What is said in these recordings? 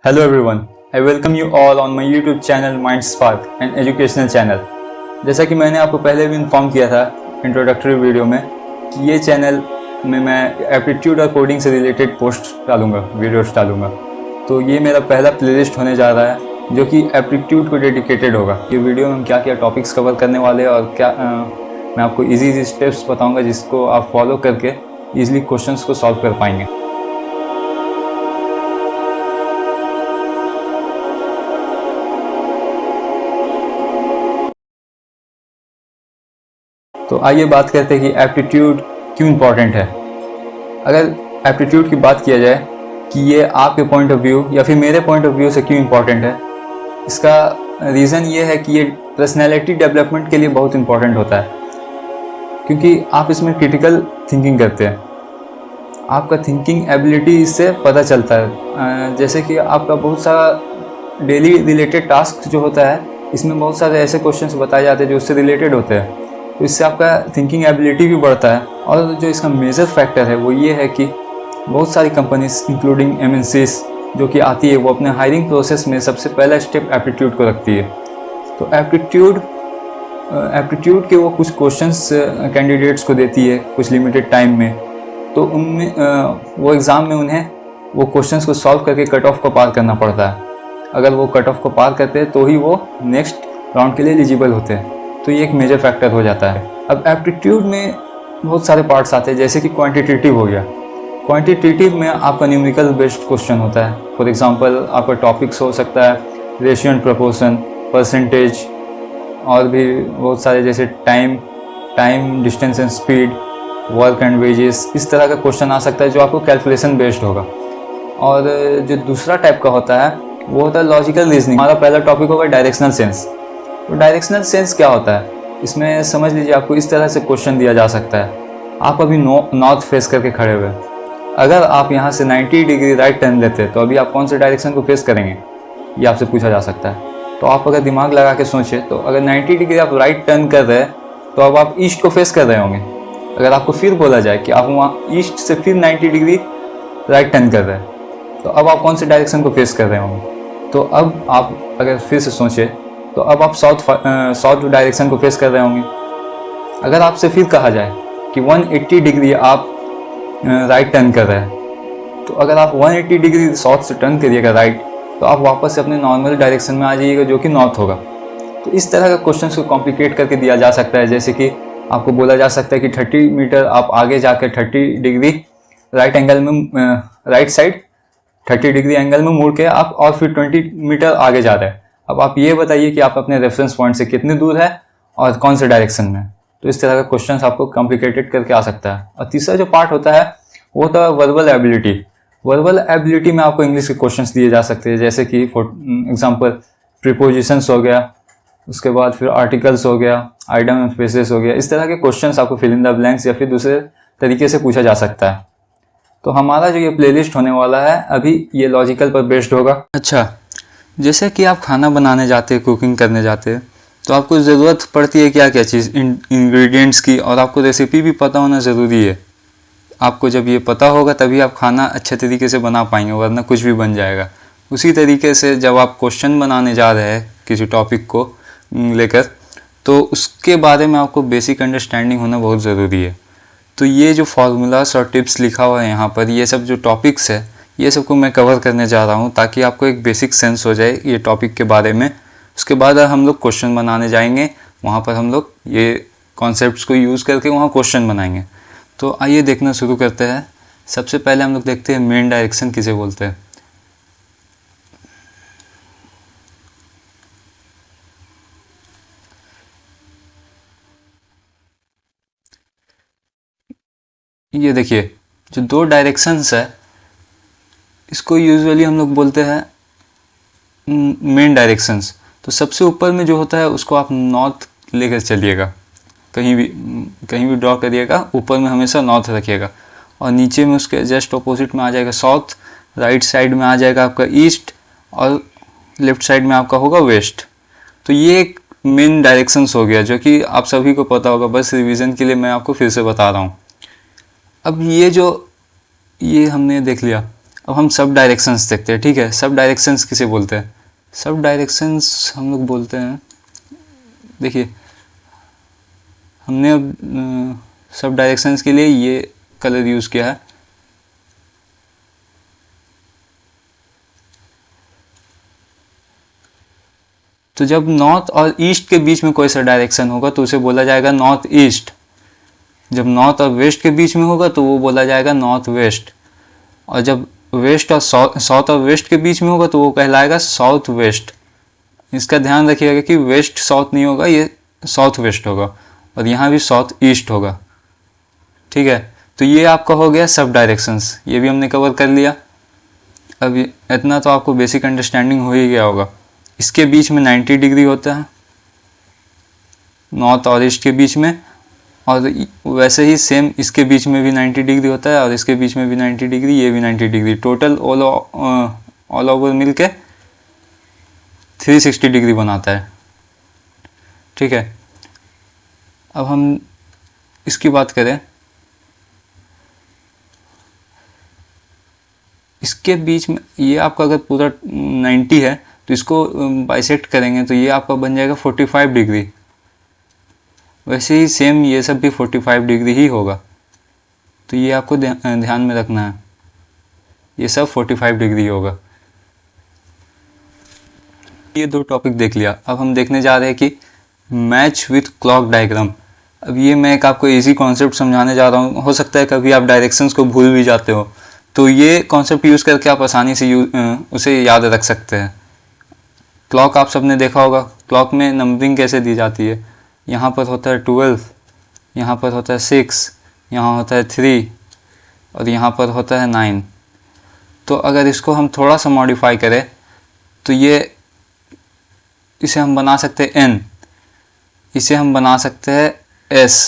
Hello everyone, I welcome you all on my YouTube channel MindSpark, an educational channel। जैसा कि मैंने आपको पहले भी इन्फॉर्म किया था इंट्रोडक्टरी वीडियो में कि ये चैनल में मैं एप्टीट्यूड और कोडिंग से रिलेटेड पोस्ट डालूंगा, वीडियोस डालूंगा। तो ये मेरा पहला प्लेलिस्ट होने जा रहा है जो कि एप्टीट्यूड को डेडिकेटेड होगा। ये वीडियो में हम क्या क्या टॉपिक्स कवर करने वाले हैं और क्या मैं आपको इजी स्टेप्स बताऊँगा जिसको आप फॉलो करके ईजिली क्वेश्चंस को सॉल्व कर पाएंगे। तो आइए बात करते हैं कि एप्टीट्यूड क्यों इम्पॉर्टेंट है। अगर एप्टीट्यूड की बात किया जाए कि ये आपके पॉइंट ऑफ व्यू या फिर मेरे पॉइंट ऑफ व्यू से क्यों इम्पॉर्टेंट है, इसका रीज़न ये है कि ये पर्सनैलिटी डेवलपमेंट के लिए बहुत इम्पॉर्टेंट होता है, क्योंकि आप इसमें क्रिटिकल थिंकिंग करते हैं। आपका थिंकिंग एबिलिटी इससे पता चलता है। जैसे कि आपका बहुत सारा डेली रिलेटेड टास्क जो होता है, इसमें बहुत सारे ऐसे क्वेश्चंस बताए जाते हैं जो उससे रिलेटेड होते हैं। तो इससे आपका थिंकिंग एबिलिटी भी बढ़ता है। और जो इसका मेजर फैक्टर है वो ये है कि बहुत सारी कंपनीज इंक्लूडिंग MNCs जो कि आती है, वो अपने हायरिंग प्रोसेस में सबसे पहला स्टेप एप्टीट्यूड को रखती है। तो एप्टीट्यूड के वो कुछ क्वेश्चंस कैंडिडेट्स को देती है कुछ लिमिटेड टाइम में। तो उनमें वो एग्ज़ाम में उन्हें वो क्वेश्चंस को सॉल्व करके कट ऑफ को पार करना पड़ता है। अगर वो कट ऑफ को पार करते हैं तो ही वो नेक्स्ट राउंड के लिए एलिजिबल होते हैं। तो ये एक मेजर फैक्टर हो जाता है। अब एप्टीट्यूड में बहुत सारे पार्ट्स आते हैं, जैसे कि क्वांटिटेटिव हो गया। क्वांटिटेटिव में आपका न्यूमेरिकल बेस्ड क्वेश्चन होता है। फॉर एग्जांपल आपका टॉपिक्स हो सकता है रेशियो एंड प्रोपोर्शन, परसेंटेज, और भी बहुत सारे जैसे time, distance and speed, work and wages, इस तरह का क्वेश्चन आ सकता है जो आपको कैलकुलेशन बेस्ड होगा। और जो दूसरा टाइप का होता है वो होता है लॉजिकल रीजनिंग। हमारा पहला टॉपिक होगा डायरेक्शनल सेंस। तो डायरेक्शनल सेंस क्या होता है, इसमें समझ लीजिए आपको इस तरह से क्वेश्चन दिया जा सकता है। आप अभी नॉर्थ फेस करके खड़े हुए, अगर आप यहाँ से 90 डिग्री राइट टर्न लेते हैं तो अभी आप कौन से डायरेक्शन को फेस करेंगे, ये आपसे पूछा जा सकता है। तो आप अगर दिमाग लगा के सोचें तो अगर 90 डिग्री आप राइट टर्न कर रहे हैं तो अब आप ईस्ट को फेस कर रहे होंगे। अगर आपको फिर बोला जाए कि आप वहाँ ईस्ट से फिर 90 डिग्री राइट टर्न कर रहे हैं तो अब आप कौन से डायरेक्शन को फेस कर रहे होंगे। तो अब आप अगर फिर से सोचें तो अब आप साउथ डायरेक्शन को फेस कर रहे होंगे। अगर आपसे फिर कहा जाए कि 180 डिग्री आप राइट टर्न कर रहे हैं, तो अगर आप 180 डिग्री साउथ से टर्न करिएगा राइट, तो आप वापस से अपने नॉर्मल डायरेक्शन में आ जाइएगा जो कि नॉर्थ होगा। तो इस तरह का क्वेश्चन को कॉम्प्लिकेट करके दिया जा सकता है। जैसे कि आपको बोला जा सकता है कि 30 मीटर आप आगे जाकर 30 डिग्री राइट एंगल में राइट साइड 30 डिग्री एंगल में मुड़ के आप और फिर 20 मीटर आगे जा रहे हैं। अब आप ये बताइए कि आप अपने रेफरेंस पॉइंट से कितने दूर है और कौन से डायरेक्शन में। तो इस तरह का क्वेश्चंस आपको कॉम्प्लिकेटेड करके आ सकता है। और तीसरा जो पार्ट होता है वो होता है वर्बल एबिलिटी। वर्बल एबिलिटी में आपको इंग्लिश के क्वेश्चंस दिए जा सकते हैं, जैसे कि फॉर एग्जांपल प्रीपोजिशंस हो गया, उसके बाद फिर आर्टिकल्स हो गया, आइटम एंड फ्रेजेस हो गया। इस तरह के क्वेश्चंस आपको फिल इन द ब्लैंक्स या फिर दूसरे तरीके से पूछा जा सकता है। तो हमारा जो ये प्लेलिस्ट होने वाला है अभी ये लॉजिकल पर बेस्ड होगा। अच्छा, जैसे कि आप खाना बनाने जाते हैं, कुकिंग करने जाते हैं, तो आपको ज़रूरत पड़ती है क्या क्या चीज़, इंग्रेडिएंट्स की, और आपको रेसिपी भी पता होना ज़रूरी है। आपको जब ये पता होगा तभी आप खाना अच्छे तरीके से बना पाएंगे, वरना कुछ भी बन जाएगा। उसी तरीके से जब आप क्वेश्चन बनाने जा रहे हैं किसी टॉपिक को लेकर, तो उसके बारे में आपको बेसिक अंडरस्टैंडिंग होना बहुत ज़रूरी है। तो ये जो फार्मूलास और टिप्स लिखा हुआ है यहाँ पर, ये सब जो टॉपिक्स है, ये सबको मैं कवर करने जा रहा हूँ ताकि आपको एक बेसिक सेंस हो जाए ये टॉपिक के बारे में। उसके बाद हम लोग क्वेश्चन बनाने जाएंगे, वहाँ पर हम लोग ये कॉन्सेप्ट्स को यूज़ करके वहाँ क्वेश्चन बनाएंगे। तो आइए देखना शुरू करते हैं। सबसे पहले हम लोग देखते हैं मेन डायरेक्शन किसे बोलते हैं। ये देखिए, जो दो डायरेक्शंस है इसको यूजुअली हम लोग बोलते हैं मेन डायरेक्शंस। तो सबसे ऊपर में जो होता है उसको आप नॉर्थ लेकर चलिएगा, कहीं भी ड्रॉ करिएगा, ऊपर में हमेशा नॉर्थ रखिएगा, और नीचे में उसके जस्ट ऑपोजिट में आ जाएगा साउथ, राइट साइड में आ जाएगा आपका ईस्ट, और लेफ्ट साइड में आपका होगा वेस्ट। तो ये एक मेन डायरेक्शंस हो गया जो कि आप सभी को पता होगा, बस रिवीजन के लिए मैं आपको फिर से बता रहा हूँ। अब ये हमने देख लिया। अब हम सब डायरेक्शंस देखते हैं, ठीक है। सब डायरेक्शंस किसे बोलते हैं? सब डायरेक्शंस हम लोग बोलते हैं, देखिए हमने अब सब डायरेक्शंस के लिए ये कलर यूज़ किया है। तो जब नॉर्थ और ईस्ट के बीच में कोई सा डायरेक्शन होगा तो उसे बोला जाएगा नॉर्थ ईस्ट। जब नॉर्थ और वेस्ट के बीच में होगा तो वो बोला जाएगा नॉर्थ वेस्ट। और जब वेस्ट और साउथ और वेस्ट के बीच में होगा तो वो कहलाएगा साउथ वेस्ट। इसका ध्यान रखिएगा कि वेस्ट साउथ नहीं होगा, ये साउथ वेस्ट होगा, और यहाँ भी साउथ ईस्ट होगा, ठीक है। तो ये आपका हो गया सब डायरेक्शंस, ये भी हमने कवर कर लिया। अब इतना तो आपको बेसिक अंडरस्टैंडिंग हो ही गया होगा। इसके बीच में 90 डिग्री होता है, नॉर्थ और ईस्ट के बीच में, और वैसे ही सेम इसके बीच में भी 90 डिग्री होता है, और इसके बीच में भी 90 डिग्री, ये भी 90 डिग्री, टोटल ऑल ओवर मिल के 360 डिग्री बनाता है, ठीक है। अब हम इसकी बात करें, इसके बीच में ये आपका अगर पूरा 90 है तो इसको बाइसेक्ट करेंगे तो ये आपका बन जाएगा 45 डिग्री। वैसे ही सेम ये सब भी 45 डिग्री ही होगा, तो ये आपको ध्यान में रखना है, ये सब 45 डिग्री होगा। ये दो टॉपिक देख लिया। अब हम देखने जा रहे हैं कि मैच विथ क्लॉक डायग्राम। अब ये मैं एक आपको इजी कॉन्सेप्ट समझाने जा रहा हूँ। हो सकता है कभी आप डायरेक्शंस को भूल भी जाते हो, तो ये कॉन्सेप्ट यूज़ करके आप आसानी से उसे याद रख सकते हैं। क्लॉक आप सबने देखा होगा, क्लॉक में नंबरिंग कैसे दी जाती है। यहाँ पर होता है 12, यहाँ पर होता है 6, यहाँ होता है 3, और यहाँ पर होता है 9। तो अगर इसको हम थोड़ा सा मॉडिफाई करें तो इसे हम बना सकते हैं n, इसे हम बना सकते हैं s,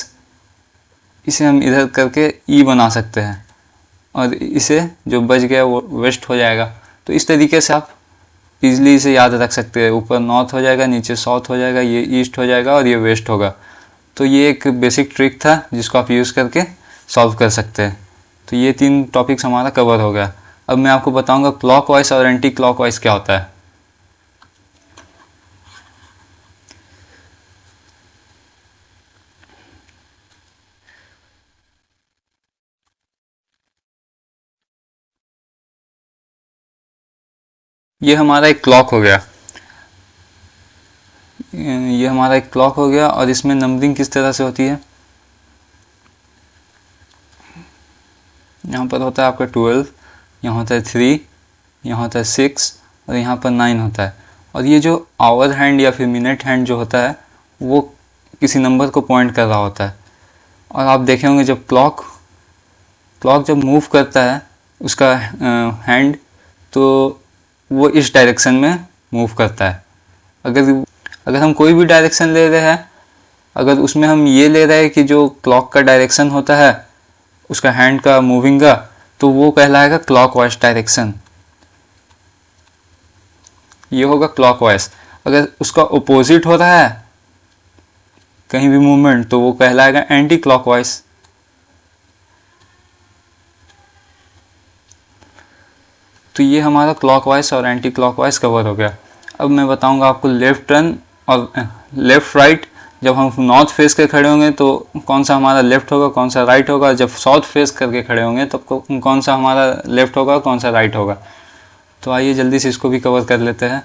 इसे हम इधर करके e बना सकते हैं, और इसे जो बच गया वो वेस्ट हो जाएगा। तो इस तरीके से आप इजीली इसे याद रख सकते हैं। ऊपर नॉर्थ हो जाएगा, नीचे साउथ हो जाएगा, ये ईस्ट हो जाएगा, और ये वेस्ट होगा। तो ये एक बेसिक ट्रिक था जिसको आप यूज़ करके सॉल्व कर सकते हैं। तो ये 3 टॉपिक्स हमारा कवर हो गया। अब मैं आपको बताऊंगा क्लॉकवाइज और एंटी क्लॉकवाइज क्या होता है। ये हमारा एक क्लॉक हो गया, ये हमारा एक क्लॉक हो गया, और इसमें नंबरिंग किस तरह से होती है। यहाँ पर होता है आपका 12, यहाँ होता है 3, यहाँ होता है 6, और यहाँ पर 9 होता है। और ये जो आवर हैंड या फिर मिनट हैंड जो होता है वो किसी नंबर को पॉइंट कर रहा होता है। और आप देखे होंगे जब क्लॉक जब मूव करता है उसका हैंड, तो वो इस डायरेक्शन में मूव करता है। अगर हम कोई भी डायरेक्शन ले रहे हैं, अगर उसमें हम ये ले रहे हैं कि जो क्लॉक का डायरेक्शन होता है उसका हैंड का मूविंग का, तो वो कहलाएगा क्लॉकवाइज डायरेक्शन, ये होगा क्लॉकवाइज। अगर उसका अपोजिट हो रहा है कहीं भी मूवमेंट तो वो कहलाएगा एंटी क्लॉकवाइज। तो ये हमारा क्लॉकवाइज और एंटी क्लॉकवाइज कवर हो गया। अब मैं बताऊंगा आपको लेफ्ट टर्न और लेफ्ट राइट। जब हम नॉर्थ फेस के खड़े होंगे तो कौन सा हमारा लेफ्ट होगा, कौन सा राइट होगा। जब साउथ फेस करके खड़े होंगे तब कौन सा हमारा लेफ्ट होगा, कौन सा राइट होगा। तो आइए जल्दी से इसको भी कवर कर लेते हैं।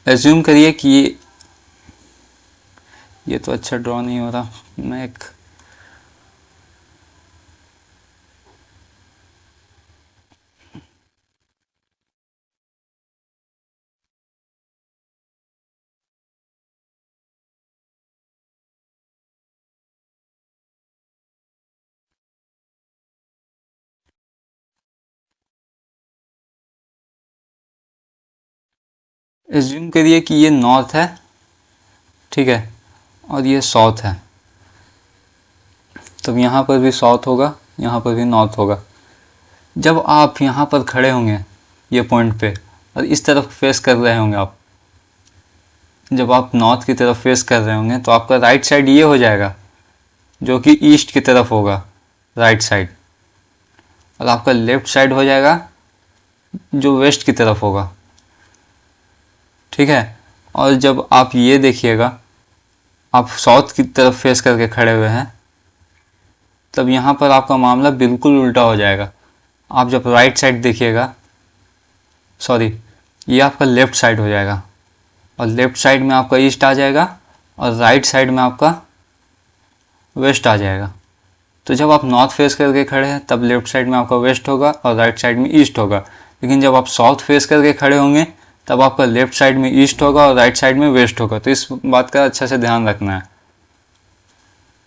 एज्यूम करिए कि ये तो अच्छा ड्रॉ नहीं हो रहा, मैं एक एज्यूम करिए कि ये नॉर्थ है, ठीक है, और ये साउथ है। तब यहाँ पर भी साउथ होगा, यहाँ पर भी नॉर्थ होगा। जब आप यहाँ पर खड़े होंगे ये पॉइंट पे और इस तरफ फेस कर रहे होंगे आप, जब आप नॉर्थ की तरफ फेस कर रहे होंगे तो आपका राइट साइड ये हो जाएगा जो कि ईस्ट की तरफ होगा, राइट साइड, और आपका लेफ्ट साइड हो जाएगा जो वेस्ट की तरफ होगा, ठीक है। और जब आप ये देखिएगा, आप साउथ की तरफ फेस करके खड़े हुए हैं, तब यहाँ पर आपका मामला बिल्कुल उल्टा हो जाएगा। आप जब राइट साइड देखिएगा, सॉरी, ये आपका लेफ्ट साइड हो जाएगा, और लेफ्ट साइड में आपका ईस्ट आ जाएगा और राइट साइड में आपका वेस्ट आ जाएगा। तो जब आप नॉर्थ फेस करके खड़े हैं तब लेफ्ट साइड में आपका वेस्ट होगा और राइट साइड में ईस्ट होगा, लेकिन जब आप साउथ फेस करके खड़े होंगे तब आपका लेफ्ट साइड में ईस्ट होगा और राइट साइड में वेस्ट होगा। तो इस बात का अच्छा से ध्यान रखना है।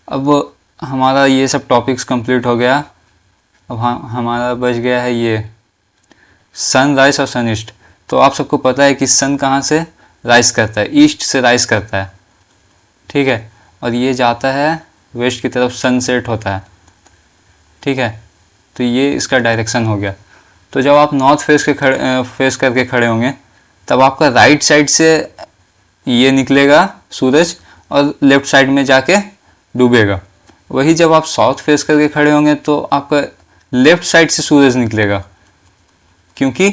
अब हमारा ये सब टॉपिक्स कंप्लीट हो गया। अब हमारा बच गया है ये सन राइज और सन ईस्ट। तो आप सबको पता है कि सन कहाँ से राइज करता है, ईस्ट से राइज करता है, ठीक है, और ये जाता है वेस्ट की तरफ, सनसेट होता है, ठीक है। तो ये इसका डायरेक्शन हो गया। तो जब आप नॉर्थ फेस करके खड़े होंगे तब आपका राइट साइड से ये निकलेगा सूरज और लेफ्ट साइड में जाके डूबेगा। वही जब आप साउथ फेस करके खड़े होंगे तो आपका लेफ्ट साइड से सूरज निकलेगा, क्योंकि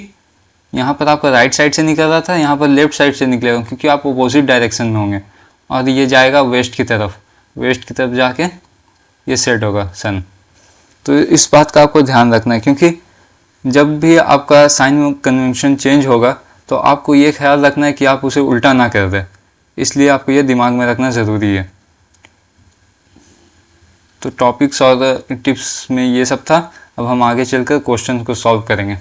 यहाँ पर आपका राइट साइड से निकल रहा था, यहाँ पर लेफ्ट साइड से निकलेगा, क्योंकि आप अपोजिट डायरेक्शन में होंगे, और ये जाएगा वेस्ट की तरफ जाके ये सेट होगा सन। तो इस बात का आपको ध्यान रखना है, क्योंकि जब भी आपका साइन कन्वेंशन चेंज होगा तो आपको ये ख्याल रखना है कि आप उसे उल्टा ना कर दें, इसलिए आपको ये दिमाग में रखना ज़रूरी है। तो टॉपिक्स और टिप्स में ये सब था। अब हम आगे चलकर क्वेश्चन को सॉल्व करेंगे।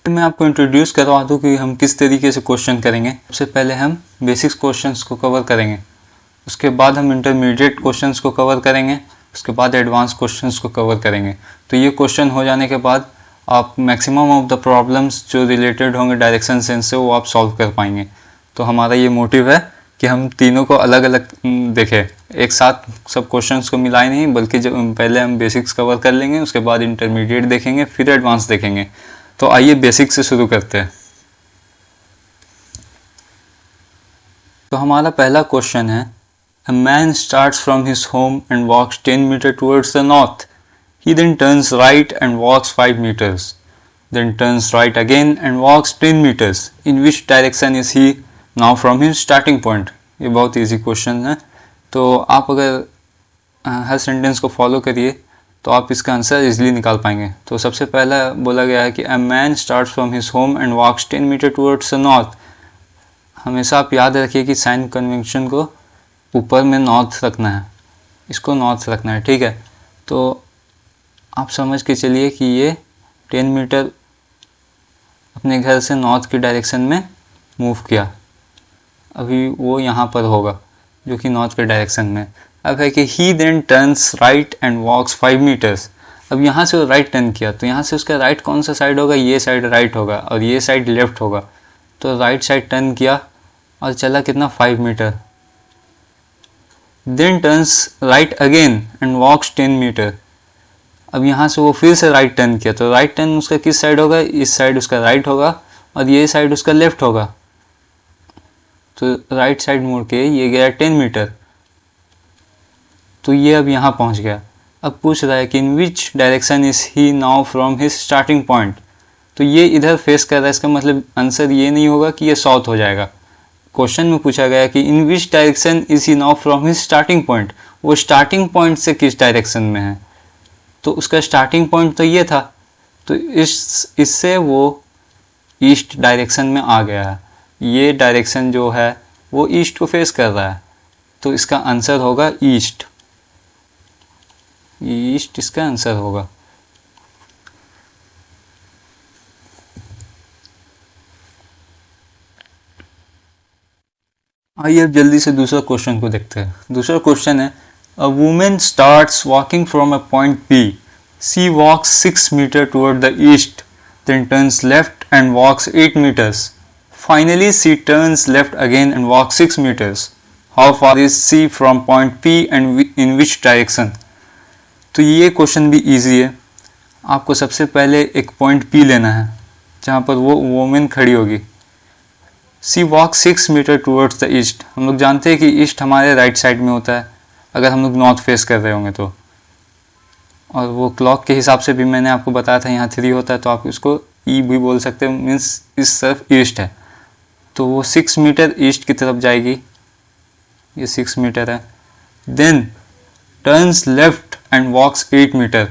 मैं आपको इंट्रोड्यूस करवा दूँ कि हम किस तरीके से क्वेश्चन करेंगे। सबसे पहले हम बेसिक्स क्वेश्चंस को कवर करेंगे, उसके बाद हम इंटरमीडिएट क्वेश्चंस को कवर करेंगे, उसके बाद एडवांस क्वेश्चंस को कवर करेंगे। तो ये क्वेश्चन हो जाने के बाद आप मैक्सिमम ऑफ द प्रॉब्लम्स जो रिलेटेड होंगे डायरेक्शन सेंस से वो आप सॉल्व कर पाएंगे। तो हमारा ये मोटिव है कि हम तीनों को अलग अलग देखें, एक साथ सब क्वेश्चंस को मिलाए नहीं, बल्कि जब पहले हम बेसिक्स कवर कर लेंगे, उसके बाद इंटरमीडिएट देखेंगे, फिर एडवांस देखेंगे। तो आइए बेसिक से शुरू करते हैं। तो हमारा पहला क्वेश्चन है, A man starts from his home and walks 10 meters towards the north. He then turns right and walks 5 meters. Then turns right again and walks 10 meters. In which direction is he now from his starting point? ये बहुत easy question है। तो आप अगर हर sentence को follow करिए तो आप इसका आंसर इजीली निकाल पाएंगे। तो सबसे पहला बोला गया है कि A man starts from his home and walks 10 meters towards the north. हमेशा आप याद रखिए कि साइन कन्वेंशन को ऊपर में नॉर्थ रखना है, इसको नॉर्थ रखना है, ठीक है। तो आप समझ के चलिए कि ये 10 मीटर अपने घर से नॉर्थ की डायरेक्शन में मूव किया, अभी वो यहाँ पर होगा जो कि नॉर्थ के डायरेक्शन में। अब है कि he then turns right and walks 5 metres. अब यहाँ से वो राइट टर्न किया, तो यहाँ से उसका राइट कौन सा साइड होगा, ये साइड राइट होगा और ये साइड लेफ्ट होगा। तो राइट साइड टर्न किया और चला कितना, 5 metre. Then turns right again and walks 10 metre. अब यहाँ से वो फिर से राइट टर्न किया, तो राइट टर्न उसका किस साइड होगा, इस साइड उसका राइट होगा और ये साइड उसका लेफ्ट होगा। तो राइट साइड मुड़ के ये गया 10 मीटर। तो ये अब यहाँ पहुँच गया। अब पूछ रहा है कि in which direction is he now from his starting point. तो ये इधर फेस कर रहा है, इसका मतलब आंसर ये नहीं होगा कि ये साउथ हो जाएगा। क्वेश्चन में पूछा गया कि in which direction is he now from his starting point, वो स्टार्टिंग पॉइंट से किस डायरेक्शन में है। तो उसका स्टार्टिंग पॉइंट तो ये था, तो इससे वो ईस्ट डायरेक्शन में आ गया है। ये डायरेक्शन जो है वो ईस्ट को फेस कर रहा है, तो इसका आंसर होगा ईस्ट। ईस्ट इसका आंसर होगा। आइए अब जल्दी से दूसरा क्वेश्चन को देखते हैं। दूसरा क्वेश्चन है, a women starts walking from a point P, she walks 6 metre toward the east, then turns left and walks 8 metres, finally C turns left again and walks 6 metres, how far is C from point P and in which direction. तो ये question भी easy है। आपको सबसे पहले एक point P लेना है जहाँ पर वो वुमेन खड़ी होगी। She walk 6 metre towards the east. हम लोग जानते हैं कि ईस्ट हमारे राइट साइड में होता है अगर हम लोग नॉर्थ फेस कर रहे होंगे। तो और वो क्लॉक के हिसाब से भी मैंने आपको बताया था, यहाँ 3 होता है तो आप इसको ई भी बोल सकते हो, मीन्स इस तरफ ईस्ट है तो वो 6 मीटर ईस्ट की तरफ जाएगी, ये 6 मीटर है। Then turns left and walks 8 metre.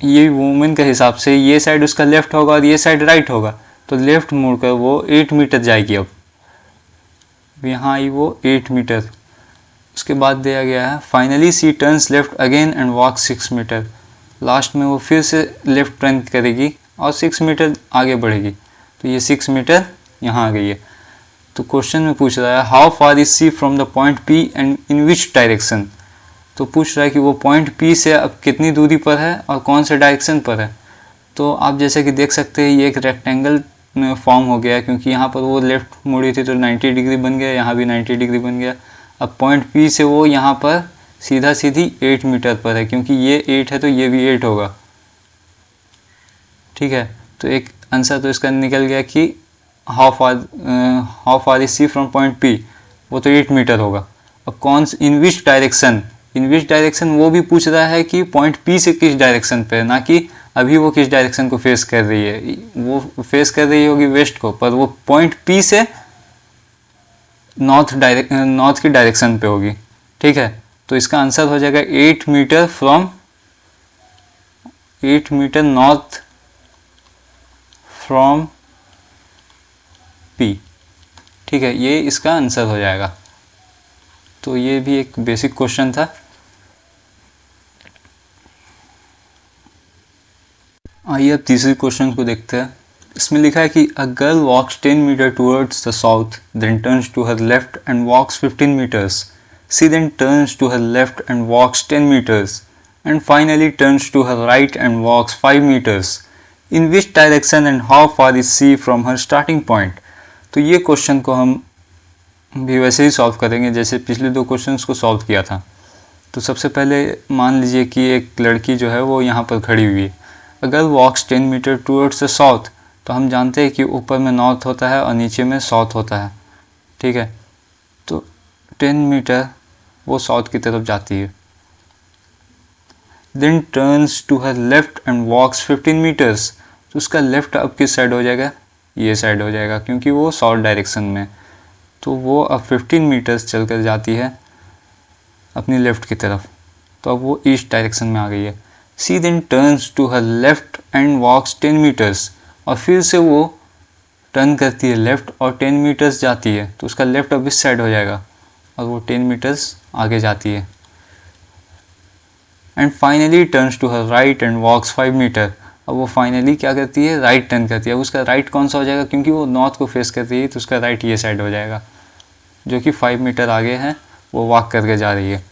ये वुमेन के हिसाब से ये साइड उसका लेफ्ट होगा और ये साइड राइट होगा, तो लेफ्ट मुड़कर वो 8 मीटर जाएगी। अब यहाँ आई वो 8 मीटर। उसके बाद दिया गया है finally C turns left again and walk 6 metre. Last में वो फिर से लेफ्ट टर्न करेगी और 6 मीटर आगे बढ़ेगी, तो ये 6 मीटर यहाँ आ गई है। तो क्वेश्चन में पूछ रहा है how far is C from the point P and in which direction. तो पूछ रहा है कि वो पॉइंट पी से अब कितनी दूरी पर है और कौन से डायरेक्शन पर है। तो आप जैसे कि देख सकते हैं ये एक रेक्टेंगल फॉर्म हो गया, क्योंकि यहाँ पर वो लेफ्ट मुड़ी थी तो 90 डिग्री बन गया, यहाँ भी 90 डिग्री बन गया। अब पॉइंट पी से वो यहाँ पर सीधा सीधी 8 मीटर पर है, क्योंकि ये 8 है तो ये भी 8 होगा, ठीक है। तो एक आंसर तो इसका निकल गया कि how far is C from point P, वो तो 8 मीटर होगा। अब कौन इन विच डायरेक्शन वो भी पूछ रहा है कि पॉइंट पी से किस डायरेक्शन पे है, ना कि अभी वो किस डायरेक्शन को फेस कर रही है। वो फेस कर रही होगी वेस्ट को, पर वो पॉइंट पी से नॉर्थ की डायरेक्शन पे होगी, ठीक है। तो इसका आंसर हो जाएगा 8 मीटर नॉर्थ फ्रॉम पी, ठीक है, ये इसका आंसर हो जाएगा। तो ये भी एक बेसिक क्वेश्चन था। आइए अब तीसरी क्वेश्चन को देखते हैं। इसमें लिखा है कि a girl walks 10 metre towards the south, then turns to her left and walks 15 metres. C then turns to her left and walks 10 metres and finally turns to her right and walks 5 metres. In which direction and how far is C from her starting point. तो ये question को हम भी वैसे ही solve करेंगे जैसे पिछले 2 questions को सॉल्व किया था। तो सबसे पहले मान लीजिए कि एक लड़की जो है वो यहाँ पर खड़ी हुई है। अगर वॉक्स 10 मीटर टूवर्ड्स द साउथ, तो हम जानते हैं कि ऊपर में नॉर्थ होता है और नीचे में साउथ होता है, ठीक है। तो 10 मीटर वो साउथ की तरफ जाती है। Then turns to her left and walks 15 metres. तो उसका लेफ्ट अब किस साइड हो जाएगा, ये साइड हो जाएगा, क्योंकि वो साउथ डायरेक्शन में। तो वो अब 15 मीटर्स चल कर जाती है अपनी लेफ्ट की तरफ, तो अब वो ईस्ट डायरेक्शन में आ गई है। She then turns to her left and walks 10 metres. और फिर से वो टर्न करती है लेफ्ट और 10 मीटर्स जाती है, तो उसका लेफ्ट अब इस साइड हो जाएगा और वो 10 मीटर्स आगे जाती है। And finally turns to her right and walks 5 metre. अब वो फाइनली क्या करती है, राइट टर्न करती है। अब उसका राइट कौन सा हो जाएगा, क्योंकि वो नॉर्थ को फेस करती है तो उसका राइट ये साइड हो जाएगा, जो कि 5 मीटर आगे है, वो वॉक करके जा रही है।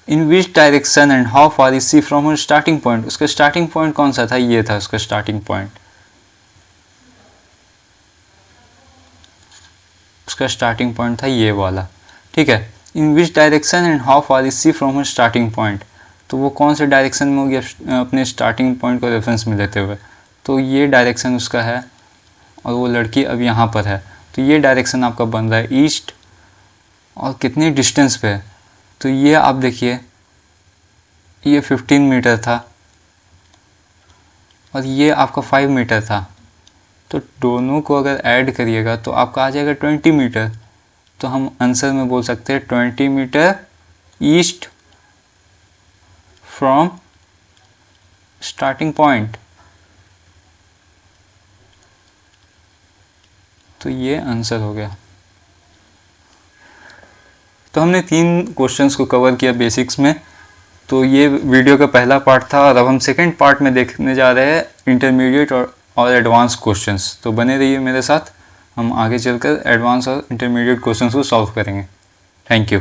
In which direction and how far is C from her starting point. उसका स्टार्टिंग पॉइंट कौन सा था, ये था उसका स्टार्टिंग पॉइंट। उसका स्टार्टिंग पॉइंट था ये वाला, ठीक है। In which direction and how far is C from her starting point. तो वो कौन से डायरेक्शन में हो गया अपने स्टार्टिंग पॉइंट को रेफरेंस में लेते हुए। तो ये डायरेक्शन उसका है और वो लड़की अब यहाँ पर है, तो ये डायरेक्शन आपका बन रहा है ईस्ट। और कितनी डिस्टेंस पे है, तो ये आप देखिए ये 15 मीटर था और ये आपका 5 मीटर था, तो दोनों को अगर ऐड करिएगा तो आपका आ जाएगा 20 मीटर। तो हम आंसर में बोल सकते हैं 20 metre east from starting point. तो ये आंसर हो गया। तो हमने 3 क्वेश्चंस को कवर किया बेसिक्स में। तो ये वीडियो का पहला पार्ट था और अब हम सेकंड पार्ट में देखने जा रहे हैं इंटरमीडिएट और एडवांस क्वेश्चंस। तो बने रहिए मेरे साथ, हम आगे चलकर एडवांस और इंटरमीडिएट क्वेश्चंस को सॉल्व करेंगे। Thank you.